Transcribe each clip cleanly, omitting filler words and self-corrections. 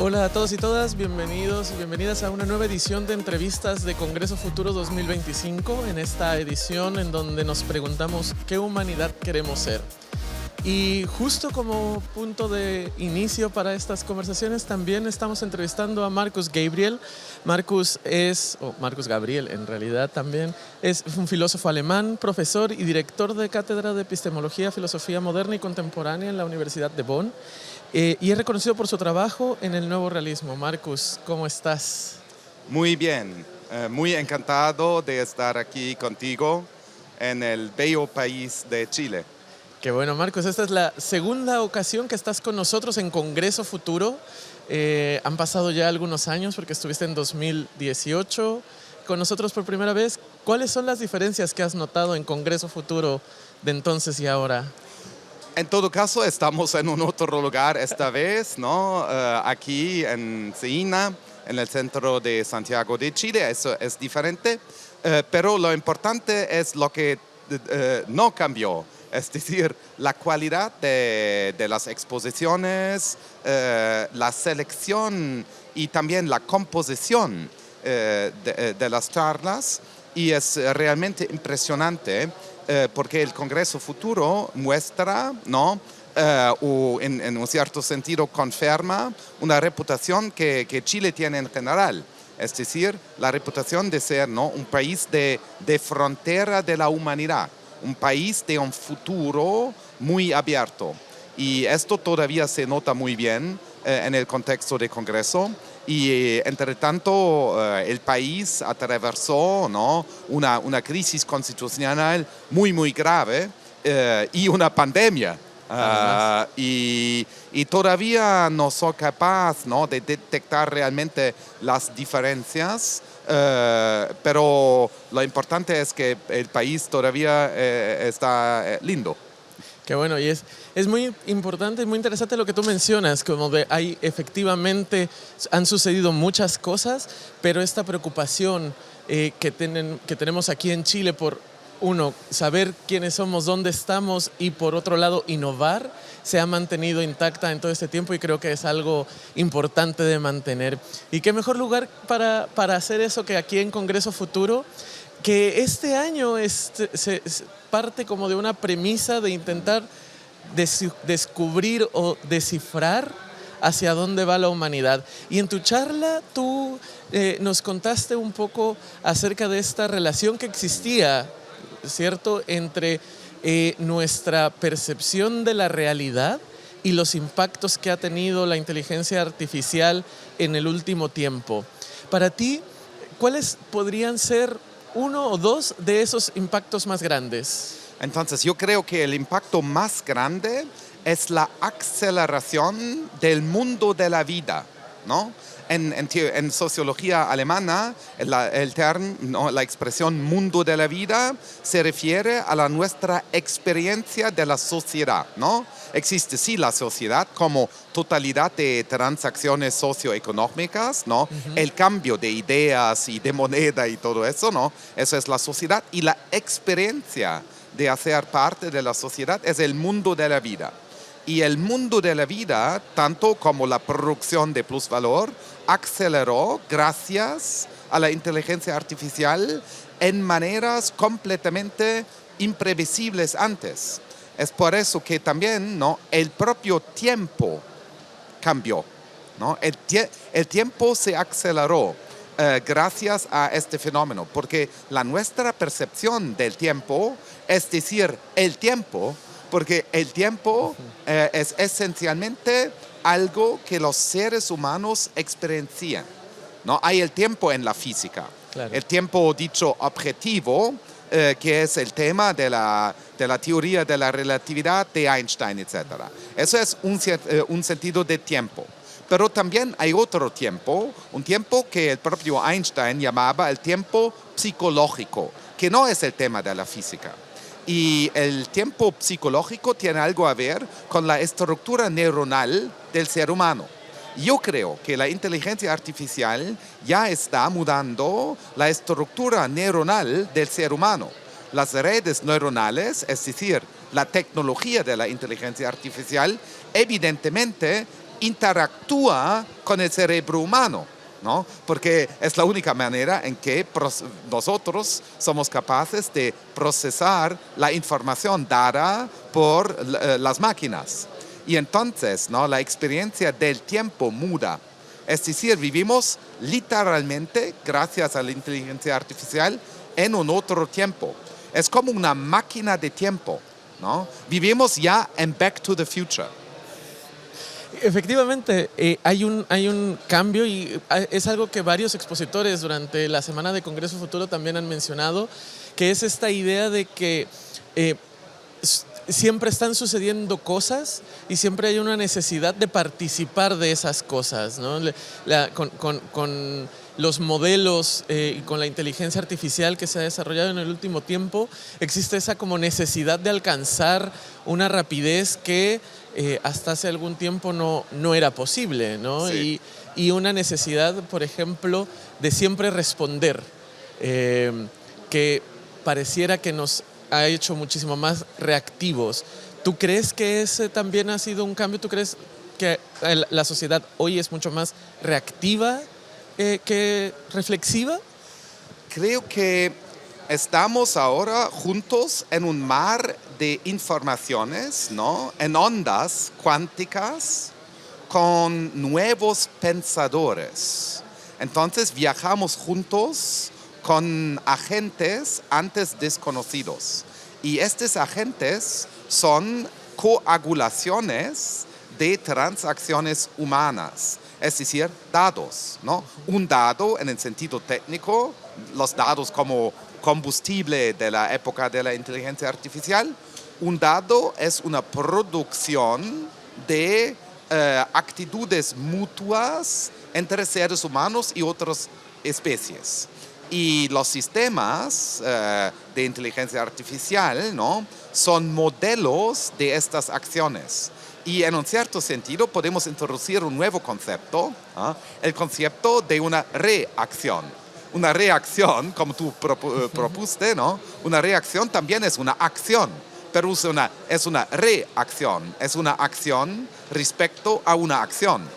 Hola a todos y todas, bienvenidos y bienvenidas a una nueva edición de entrevistas de Congreso Futuro 2025, en esta edición en donde nos preguntamos qué humanidad queremos ser. Y justo como punto de inicio para estas conversaciones también estamos entrevistando a Marcus Gabriel. Marcus Gabriel en realidad también, es un filósofo alemán, profesor y director de Cátedra de Epistemología, Filosofía Moderna y Contemporánea en la Universidad de Bonn. Y es reconocido por su trabajo en el nuevo realismo. Marcus, ¿cómo estás? Muy bien, muy encantado de estar aquí contigo en el bello país de Chile. Qué bueno, Marcus. Esta es la segunda ocasión que estás con nosotros en Congreso Futuro. Han pasado ya algunos años porque estuviste en 2018 con nosotros por primera vez. ¿Cuáles son las diferencias que has notado en Congreso Futuro de entonces y ahora? En todo caso, estamos en un otro lugar esta vez, ¿no? Aquí en Ceina, en el centro de Santiago de Chile. Eso es diferente, pero lo importante es lo que no cambió. Es decir, la calidad de las exposiciones, la selección y también la composición de las charlas. Y es realmente impresionante porque el Congreso Futuro muestra, ¿no? O en un cierto sentido confirma una reputación que Chile tiene en general. Es decir, la reputación de ser, ¿no?, un país de frontera de la humanidad. Un país de un futuro muy abierto. Y esto todavía se nota muy bien en el contexto del Congreso. Y entre tanto, el país atravesó, ¿no?, una crisis constitucional muy, muy grave y una pandemia. Y todavía no soy capaz, ¿no?, de detectar realmente las diferencias. Pero lo importante es que el país todavía está lindo. Qué bueno, y es muy importante y muy interesante lo que tú mencionas, como de ahí efectivamente han sucedido muchas cosas, pero esta preocupación que tenemos aquí en Chile por, uno, saber quiénes somos, dónde estamos, y por otro lado, innovar, se ha mantenido intacta en todo este tiempo y creo que es algo importante de mantener. Y qué mejor lugar para hacer eso que aquí en Congreso Futuro, que este año se parte como de una premisa de intentar descubrir o descifrar hacia dónde va la humanidad. Y en tu charla tú nos contaste un poco acerca de esta relación que existía, ¿cierto?, entre nuestra percepción de la realidad y los impactos que ha tenido la inteligencia artificial en el último tiempo. Para ti, ¿cuáles podrían ser uno o dos de esos impactos más grandes? Entonces, yo creo que el impacto más grande es la aceleración del mundo de la vida, ¿no? En sociología alemana, la expresión mundo de la vida se refiere a nuestra experiencia de la sociedad, ¿no? Existe sí la sociedad como totalidad de transacciones socioeconómicas, ¿no? Uh-huh. El cambio de ideas y de moneda y todo eso, ¿no? Eso es la sociedad, y la experiencia de hacer parte de la sociedad es el mundo de la vida. Y el mundo de la vida, tanto como la producción de plusvalor, aceleró gracias a la inteligencia artificial en maneras completamente imprevisibles antes. Es por eso que también, ¿no?, el propio tiempo cambió, ¿no? El tiempo se aceleró gracias a este fenómeno, porque nuestra percepción del tiempo, es decir, el tiempo, porque el tiempo es esencialmente algo que los seres humanos experiencian, ¿no? Hay el tiempo en la física, claro. El tiempo dicho objetivo, que es el tema de la teoría de la relatividad de Einstein, etc. Eso es un sentido de tiempo. Pero también hay otro tiempo, un tiempo que el propio Einstein llamaba el tiempo psicológico, que no es el tema de la física. Y el tiempo psicológico tiene algo a ver con la estructura neuronal del ser humano. Yo creo que la inteligencia artificial ya está mudando la estructura neuronal del ser humano. Las redes neuronales, es decir, la tecnología de la inteligencia artificial, evidentemente interactúa con el cerebro humano, ¿no? Porque es la única manera en que nosotros somos capaces de procesar la información dada por las máquinas. Y entonces, ¿no? La experiencia del tiempo muda. Es decir, vivimos literalmente, gracias a la inteligencia artificial, en un otro tiempo. Es como una máquina de tiempo, ¿no? Vivimos ya en Back to the Future. Efectivamente, hay un cambio y es algo que varios expositores durante la Semana de Congreso Futuro también han mencionado, que es esta idea de que siempre están sucediendo cosas y siempre hay una necesidad de participar de esas cosas, ¿no? Con los modelos y con la inteligencia artificial que se ha desarrollado en el último tiempo, existe esa como necesidad de alcanzar una rapidez que hasta hace algún tiempo no era posible, ¿no? Sí. Y una necesidad, por ejemplo, de siempre responder, que pareciera que nos ha hecho muchísimo más reactivos. ¿Tú crees que ese también ha sido un cambio? ¿Tú crees que la sociedad hoy es mucho más reactiva que reflexiva? Creo que estamos ahora juntos en un mar de informaciones, ¿no? En ondas cuánticas con nuevos pensadores. Entonces viajamos juntos con agentes antes desconocidos. Y estos agentes son coagulaciones de transacciones humanas, es decir, dados, ¿no? Un dado en el sentido técnico, los dados como combustible de la época de la inteligencia artificial. Un dado es una producción de actitudes mutuas entre seres humanos y otras especies. Y los sistemas de inteligencia artificial, ¿no? Son modelos de estas acciones. Y en un cierto sentido podemos introducir un nuevo concepto, ¿no? El concepto de una reacción. Una reacción, como tú propusiste, ¿no? Una reacción también es una acción, pero es una reacción, es una acción respecto a una acción.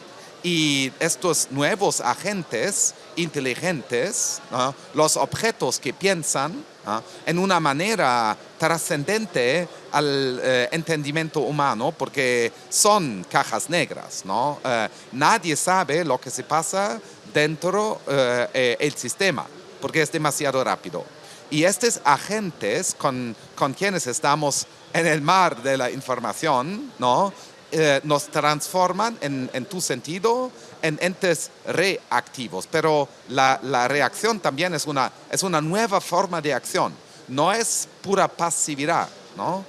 Y estos nuevos agentes inteligentes, ¿no? Los objetos que piensan, ¿no? En una manera trascendente al entendimiento humano, porque son cajas negras, ¿no? Nadie sabe lo que se pasa dentro del sistema, porque es demasiado rápido. Y estos agentes con quienes estamos en el mar de la información, ¿no? Nos transforman, en tu sentido, en entes reactivos. Pero la reacción también es una nueva forma de acción. No es pura pasividad, ¿no?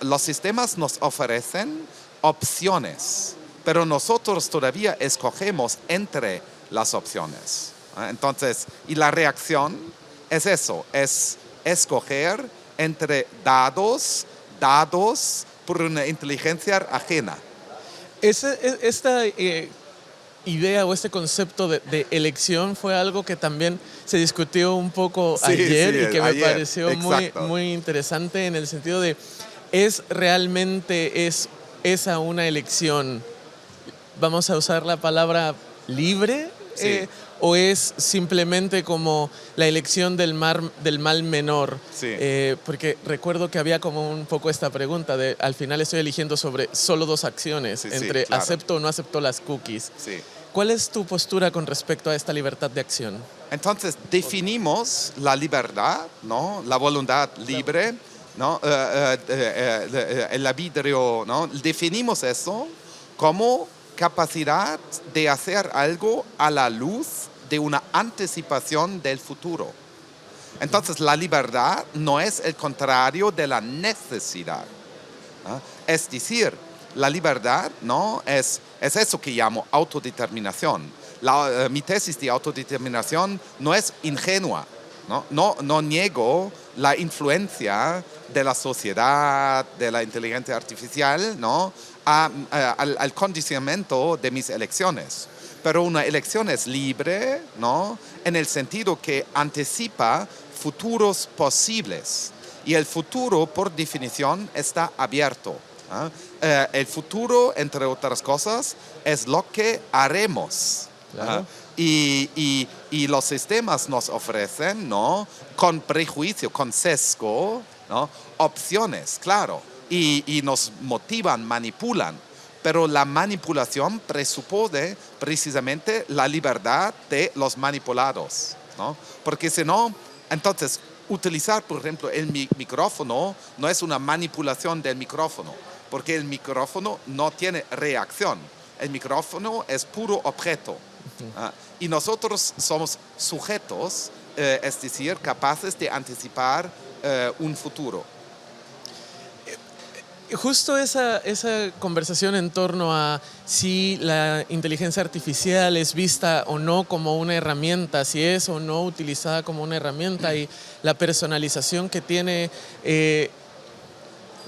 Los sistemas nos ofrecen opciones, pero nosotros todavía escogemos entre las opciones. Entonces, y la reacción es eso, es escoger entre dados por una inteligencia ajena. Esta idea o este concepto de elección fue algo que también se discutió un poco ayer y que me pareció muy interesante en el sentido de, ¿es realmente esa una elección? Vamos a usar la palabra libre, o es simplemente como la elección del mal menor. Sí. Porque recuerdo que había como un poco esta pregunta de, al final estoy eligiendo sobre solo dos acciones, entre claro. acepto o no acepto las cookies. Sí. ¿Cuál es tu postura con respecto a esta libertad de acción? Entonces definimos la libertad, ¿no? La voluntad libre, ¿no? El arbitrio, ¿no? Definimos eso como capacidad de hacer algo a la luz de una anticipación del futuro. Entonces la libertad no es el contrario de la necesidad, ¿no? Es decir, la libertad, ¿no? es eso que llamo autodeterminación. Mi tesis de autodeterminación no es ingenua, ¿no? No niego la influencia de la sociedad, de la inteligencia artificial, ¿no? Al condicionamiento de mis elecciones. Pero una elección es libre, ¿no? En el sentido que anticipa futuros posibles. Y el futuro, por definición, está abierto, ¿no? El futuro, entre otras cosas, es lo que haremos. Claro. Y los sistemas nos ofrecen, ¿no? Con prejuicio, con sesgo, ¿no? Opciones, claro. Y nos motivan, manipulan. Pero la manipulación presupone precisamente la libertad de los manipulados, ¿no? Porque si no, entonces, utilizar, por ejemplo, el micrófono no es una manipulación del micrófono, porque el micrófono no tiene reacción. El micrófono es puro objeto. Y nosotros somos sujetos, es decir, capaces de anticipar un futuro. Justo esa conversación en torno a si la inteligencia artificial es vista o no como una herramienta, si es o no utilizada como una herramienta y la personalización que tiene,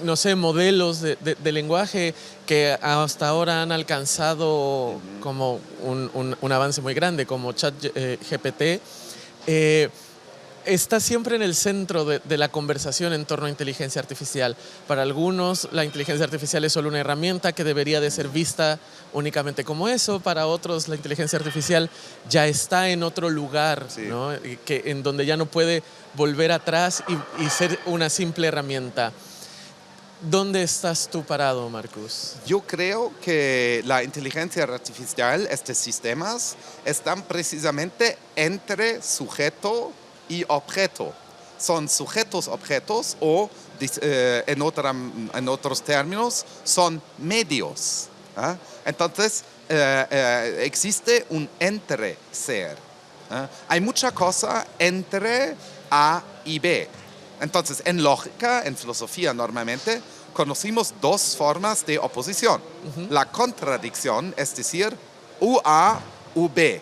no sé, modelos de lenguaje que hasta ahora han alcanzado como un avance muy grande, como ChatGPT, está siempre en el centro de la conversación en torno a inteligencia artificial. Para algunos, la inteligencia artificial es solo una herramienta que debería de ser vista únicamente como eso. Para otros, la inteligencia artificial ya está en otro lugar, Sí. ¿no? En donde ya no puede volver atrás y ser una simple herramienta. ¿Dónde estás tú parado, Marcus? Yo creo que la inteligencia artificial, estos sistemas, están precisamente entre sujeto y objeto. Son sujetos-objetos o, en otros términos, son medios. ¿Ah? Entonces, existe un entre-ser. ¿Ah? Hay mucha cosa entre A y B. Entonces, en lógica, en filosofía normalmente, conocimos dos formas de oposición. La contradicción, es decir, UA, UB.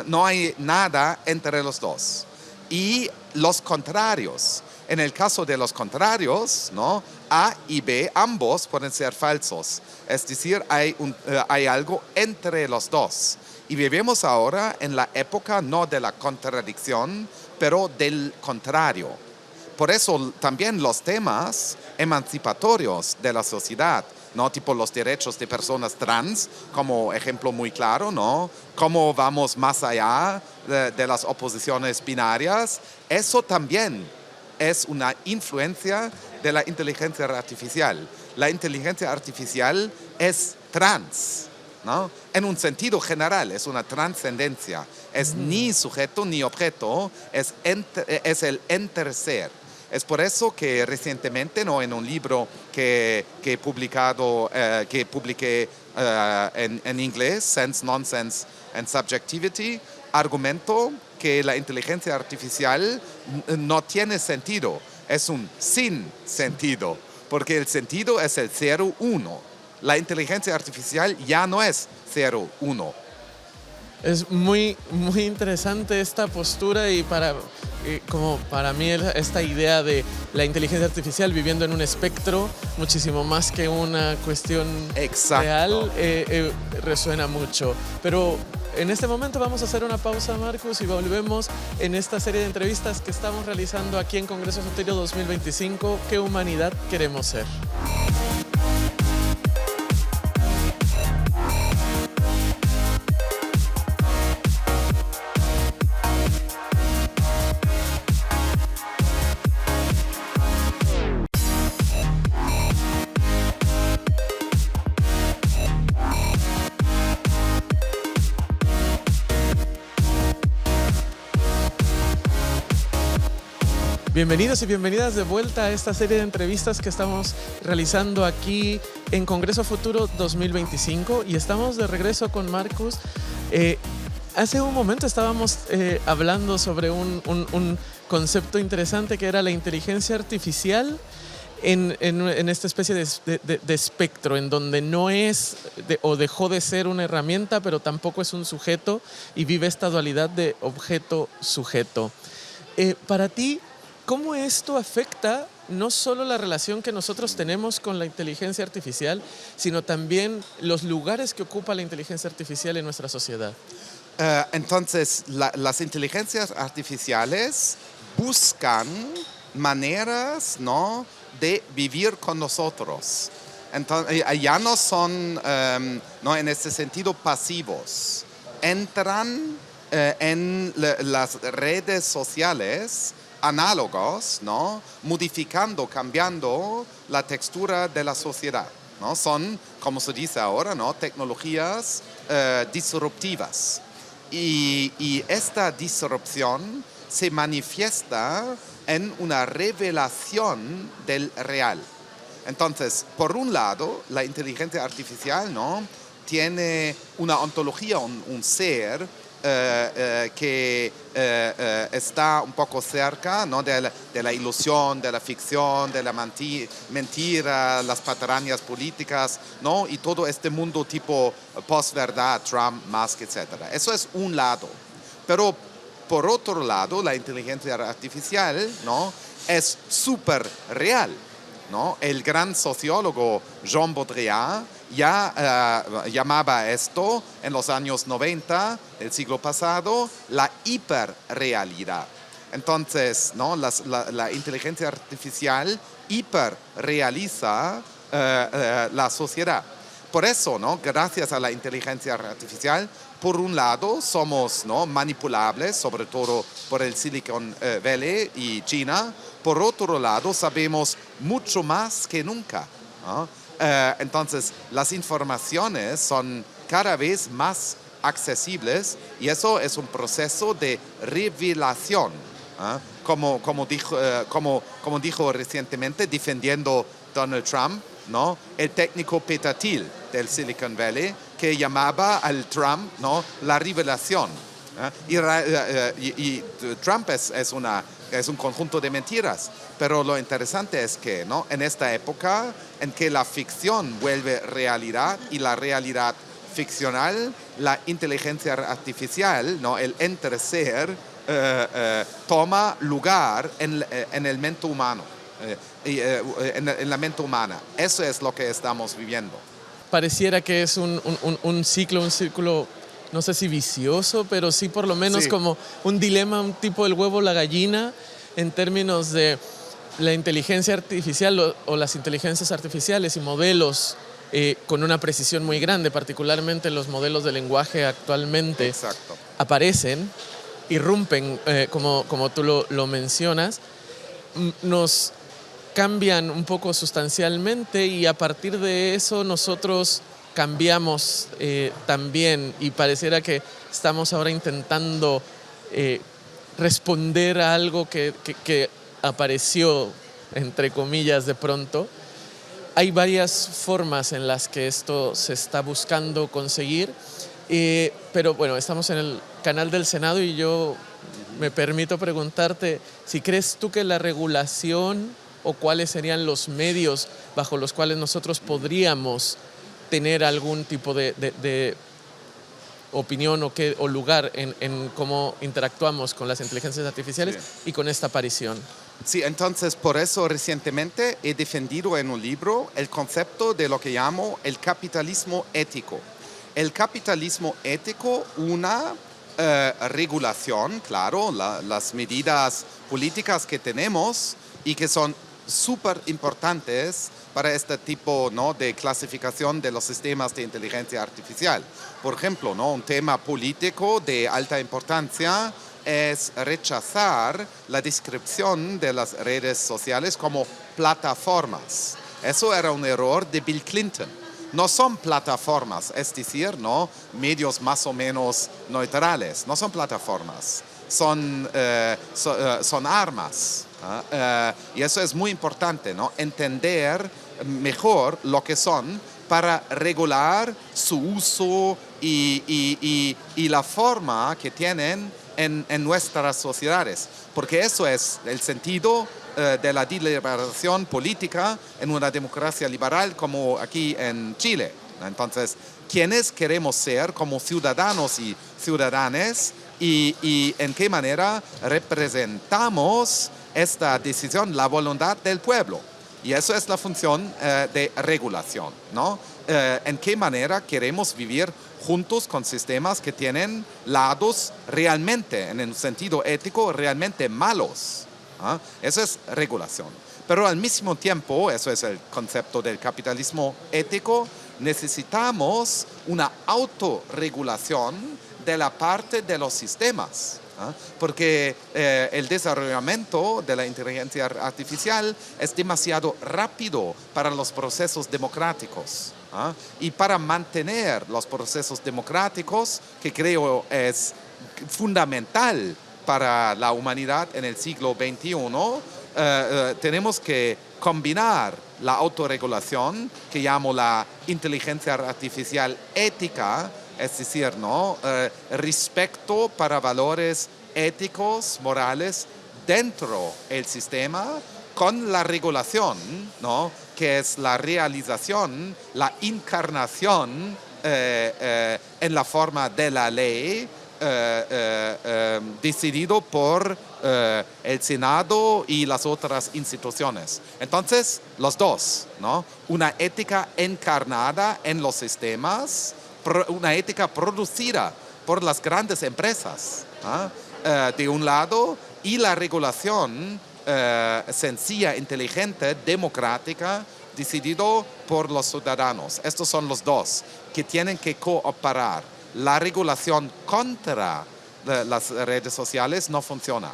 No hay nada entre los dos. Y los contrarios. En el caso de los contrarios, ¿no? A y B, ambos pueden ser falsos. Es decir, hay algo entre los dos. Y vivimos ahora en la época no de la contradicción, pero del contrario. Por eso también los temas emancipatorios de la sociedad, ¿no? Tipo los derechos de personas trans, como ejemplo muy claro, ¿no? Cómo vamos más allá de las oposiciones binarias. Eso también es una influencia de la inteligencia artificial. La inteligencia artificial es trans, ¿no? En un sentido general, es una trascendencia. Es ni sujeto ni objeto, es el interser. Es por eso que recientemente, ¿no? En un libro que publiqué en inglés, Sense, Nonsense and Subjectivity, argumento que la inteligencia artificial no tiene sentido, es un sin sentido, porque el sentido es el 0-1. La inteligencia artificial ya no es 0-1. Es muy, muy interesante esta postura y como para mí esta idea de la inteligencia artificial viviendo en un espectro muchísimo más que una cuestión Exacto. real resuena mucho. Pero en este momento vamos a hacer una pausa, Marcus, y volvemos en esta serie de entrevistas que estamos realizando aquí en Congreso Futura 2025. ¿Qué humanidad queremos ser? Bienvenidos y bienvenidas de vuelta a esta serie de entrevistas que estamos realizando aquí en Congreso Futuro 2025 y estamos de regreso con Marcus. Hace un momento estábamos hablando sobre un concepto interesante que era la inteligencia artificial en esta especie de espectro, en donde no es o dejó de ser una herramienta, pero tampoco es un sujeto y vive esta dualidad de objeto-sujeto. Para ti, ¿cómo esto afecta no solo la relación que nosotros tenemos con la inteligencia artificial, sino también los lugares que ocupa la inteligencia artificial en nuestra sociedad? Entonces, las inteligencias artificiales buscan maneras, ¿no?, de vivir con nosotros. Entonces, ya no son, no, en este sentido, pasivos. Entran en las redes sociales análogos, ¿no? Modificando, cambiando la textura de la sociedad, ¿no? Son, como se dice ahora, ¿no? Tecnologías disruptivas. Y esta disrupción se manifiesta en una revelación del real. Entonces, por un lado, la inteligencia artificial, ¿no? Tiene una ontología, un ser que está un poco cerca, ¿no? de la ilusión, de la ficción, de la mentira, las patrañas políticas, ¿no? Y todo este mundo tipo posverdad, Trump, Musk, etc. Eso es un lado. Pero por otro lado, la inteligencia artificial, ¿no? Es súper real, ¿no? El gran sociólogo Jean Baudrillard ya llamaba esto en los años 90 del siglo pasado la hiperrealidad. Entonces, ¿no? la inteligencia artificial hiperrealiza la sociedad. Por eso, ¿no? Gracias a la inteligencia artificial, por un lado somos, ¿no? manipulables, sobre todo por el Silicon Valley y China. Por otro lado, sabemos mucho más que nunca, ¿no? Entonces, las informaciones son cada vez más accesibles y eso es un proceso de revelación, ¿eh? Como dijo recientemente, defendiendo Donald Trump, ¿no? El técnico Peter Thiel del Silicon Valley, que llamaba al Trump, ¿no? la revelación. Y Trump es un conjunto de mentiras, pero lo interesante es que, ¿no? en esta época en que la ficción vuelve realidad y la realidad ficcional, la inteligencia artificial, ¿no? el entreser, toma lugar en el mente humano, en la mente humana. Eso es lo que estamos viviendo. Pareciera que es un círculo, no sé si vicioso, pero sí por lo menos Sí. como un dilema, un tipo del huevo, la gallina, en términos de la inteligencia artificial o las inteligencias artificiales y modelos con una precisión muy grande, particularmente los modelos de lenguaje actualmente. Exacto. Aparecen, irrumpen, como tú lo mencionas, nos cambian un poco sustancialmente y a partir de eso nosotros cambiamos también y pareciera que estamos ahora intentando responder a algo que apareció, entre comillas, de pronto. Hay varias formas en las que esto se está buscando conseguir, pero bueno, estamos en el canal del Senado y yo me permito preguntarte si crees tú que la regulación o cuáles serían los medios bajo los cuales nosotros podríamos tener algún tipo de opinión o lugar en cómo interactuamos con las inteligencias artificiales y con esta aparición. Sí, entonces por eso recientemente he defendido en un libro el concepto de lo que llamo el capitalismo ético. El capitalismo ético, una regulación, claro, las medidas políticas que tenemos y que son súper importantes para este tipo, ¿no? de clasificación de los sistemas de inteligencia artificial. Por ejemplo, ¿no? un tema político de alta importancia es rechazar la descripción de las redes sociales como plataformas. Eso era un error de Bill Clinton. No son plataformas, es decir, ¿no? medios más o menos neutrales. No son plataformas, son armas. Y eso es muy importante, ¿no? entender mejor lo que son para regular su uso y la forma que tienen en nuestras sociedades, porque eso es el sentido de la deliberación política en una democracia liberal como aquí en Chile. Entonces, ¿quiénes queremos ser como ciudadanos y ciudadanas y en qué manera representamos esta decisión, la voluntad del pueblo? Y eso es la función de regulación, ¿no? ¿En qué manera queremos vivir juntos con sistemas que tienen lados realmente, en el sentido ético, realmente malos? Eso es regulación. Pero al mismo tiempo, eso es el concepto del capitalismo ético, necesitamos una autorregulación de la parte de los sistemas. Porque el desarrollamiento de la inteligencia artificial es demasiado rápido para los procesos democráticos. Y para mantener los procesos democráticos, que creo es fundamental para la humanidad en el siglo XXI, tenemos que combinar la autorregulación, que llamo la inteligencia artificial ética, es decir, ¿no? Respeto para valores éticos, morales, dentro del sistema, con la regulación, ¿no? Que es la realización, la encarnación en la forma de la ley, decidido por el Senado y las otras instituciones. Entonces, los dos, ¿no? Una ética encarnada en los sistemas, una ética producida por las grandes empresas, de un lado, y la regulación sencilla, inteligente, democrática, decidido por los ciudadanos. Estos son los dos que tienen que cooperar. La regulación contra las redes sociales no funciona.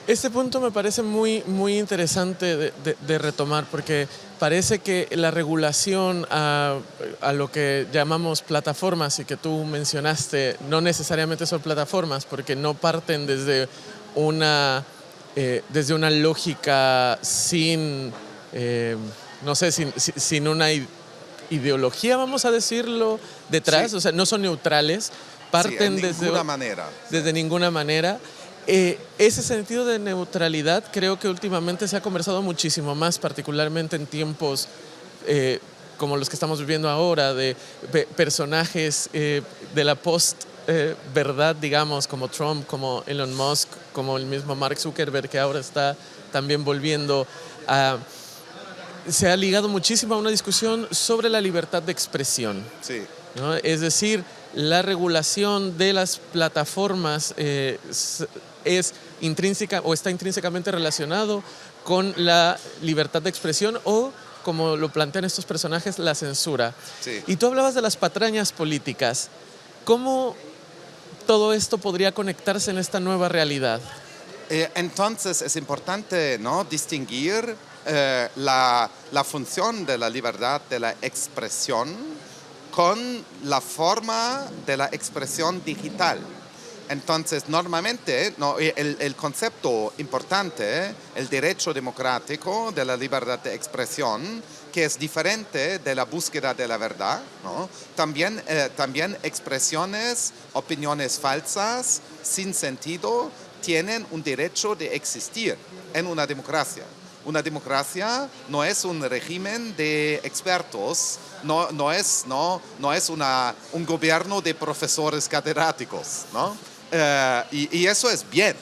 Este punto me parece muy, muy interesante de retomar, porque parece que la regulación a lo que llamamos plataformas, y que tú mencionaste, no necesariamente son plataformas, porque no parten desde una lógica sin, no sé, sin una ideología, vamos a decirlo, detrás. Sí. O sea, no son neutrales, parten desde ninguna manera. Ese sentido de neutralidad creo que últimamente se ha conversado muchísimo más, particularmente en tiempos como los que estamos viviendo ahora, de personajes de la post-verdad, digamos, como Trump, como Elon Musk, como el mismo Mark Zuckerberg, que ahora está también volviendo a... Se ha ligado muchísimo a una discusión sobre la libertad de expresión. Sí. ¿No? Es decir, la regulación de las plataformas es intrínseca o está intrínsecamente relacionado con la libertad de expresión o, como lo plantean estos personajes, la censura. Sí. Y tú hablabas de las patrañas políticas. ¿Cómo todo esto podría conectarse en esta nueva realidad? Entonces es importante, ¿no?, distinguir la función de la libertad de la expresión con la forma de la expresión digital. Entonces, normalmente, ¿no?, el concepto importante, el derecho democrático de la libertad de expresión, que es diferente de la búsqueda de la verdad, ¿no? También expresiones, opiniones falsas, sin sentido, tienen un derecho de existir en una democracia. Una democracia no es un régimen de expertos, no es un gobierno de profesores catedráticos, ¿no? Y eso es bien,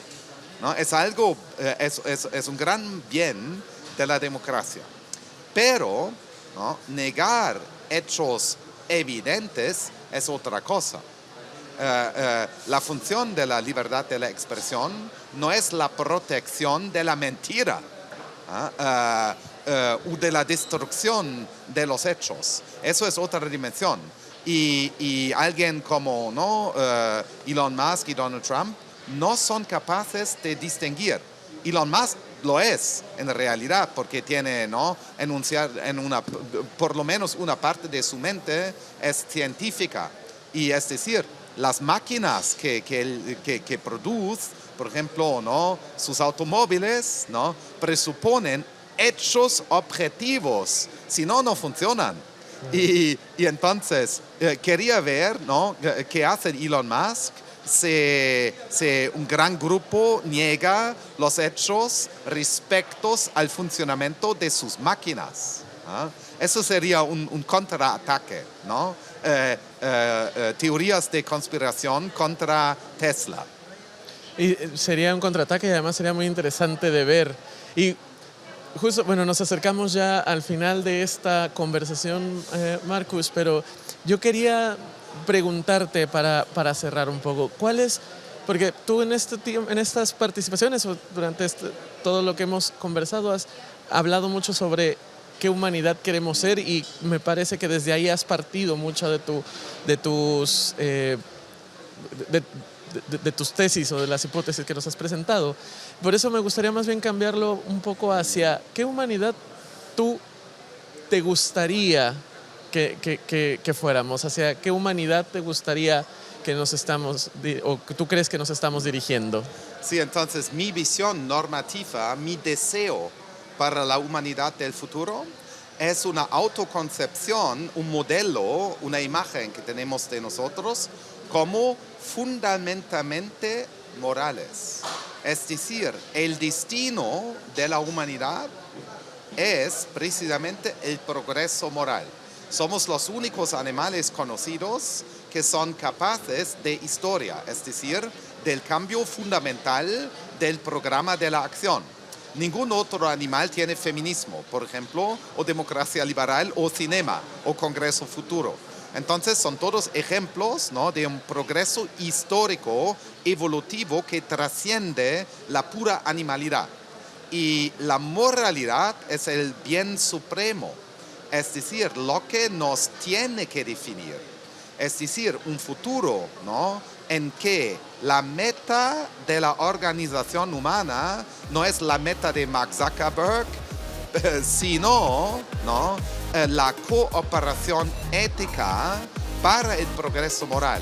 ¿no? Es algo, es un gran bien de la democracia. Pero, ¿no?, negar hechos evidentes es otra cosa. La función de la libertad de la expresión no es la protección de la mentira o de la destrucción de los hechos. Eso es otra dimensión. Y alguien como, ¿no?, Elon Musk y Donald Trump no son capaces de distinguir. Elon Musk lo es en realidad porque tiene, ¿no?, por lo menos una parte de su mente es científica. Y es decir, las máquinas que produce, por ejemplo, ¿no?, sus automóviles, ¿no?, presuponen hechos objetivos, si no, no funcionan. Y entonces quería ver, ¿no?, qué hace Elon Musk si un gran grupo niega los hechos respecto al funcionamiento de sus máquinas. Eso sería un contraataque, ¿no? Teorías de conspiración contra Tesla. Y sería un contraataque y además sería muy interesante de ver. Y justo, bueno, nos acercamos ya al final de esta conversación, Marcus, pero yo quería preguntarte para cerrar un poco, ¿cuál es porque tú en en estas participaciones o durante todo lo que hemos conversado has hablado mucho sobre qué humanidad queremos ser y me parece que desde ahí has partido mucho de tus tesis o de las hipótesis que nos has presentado. Por eso me gustaría más bien cambiarlo un poco hacia qué humanidad tú te gustaría que fuéramos, hacia qué humanidad te gustaría que o que tú crees que nos estamos dirigiendo. Sí, entonces mi visión normativa, mi deseo para la humanidad del futuro es una autoconcepción, un modelo, una imagen que tenemos de nosotros como fundamentalmente morales. Es decir, el destino de la humanidad es precisamente el progreso moral. Somos los únicos animales conocidos que son capaces de historia, es decir, del cambio fundamental del programa de la acción. Ningún otro animal tiene feminismo, por ejemplo, o democracia liberal, o cinema, o congreso futuro. Entonces son todos ejemplos, ¿no?, de un progreso histórico, evolutivo, que trasciende la pura animalidad. Y la moralidad es el bien supremo, es decir, lo que nos tiene que definir. Es decir, un futuro, ¿no?, en que la meta de la organización humana no es la meta de Mark Zuckerberg, sino, ¿no?, la cooperación ética para el progreso moral.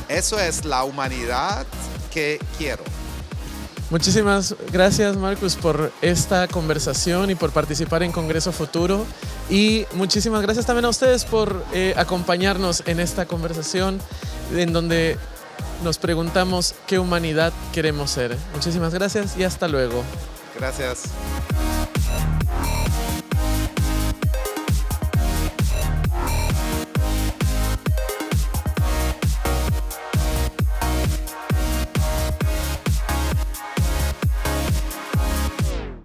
Eso es la humanidad que quiero. Muchísimas gracias, Marcus, por esta conversación y por participar en Congreso Futuro. Y muchísimas gracias también a ustedes por acompañarnos en esta conversación en donde nos preguntamos qué humanidad queremos ser. Muchísimas gracias y hasta luego. Gracias.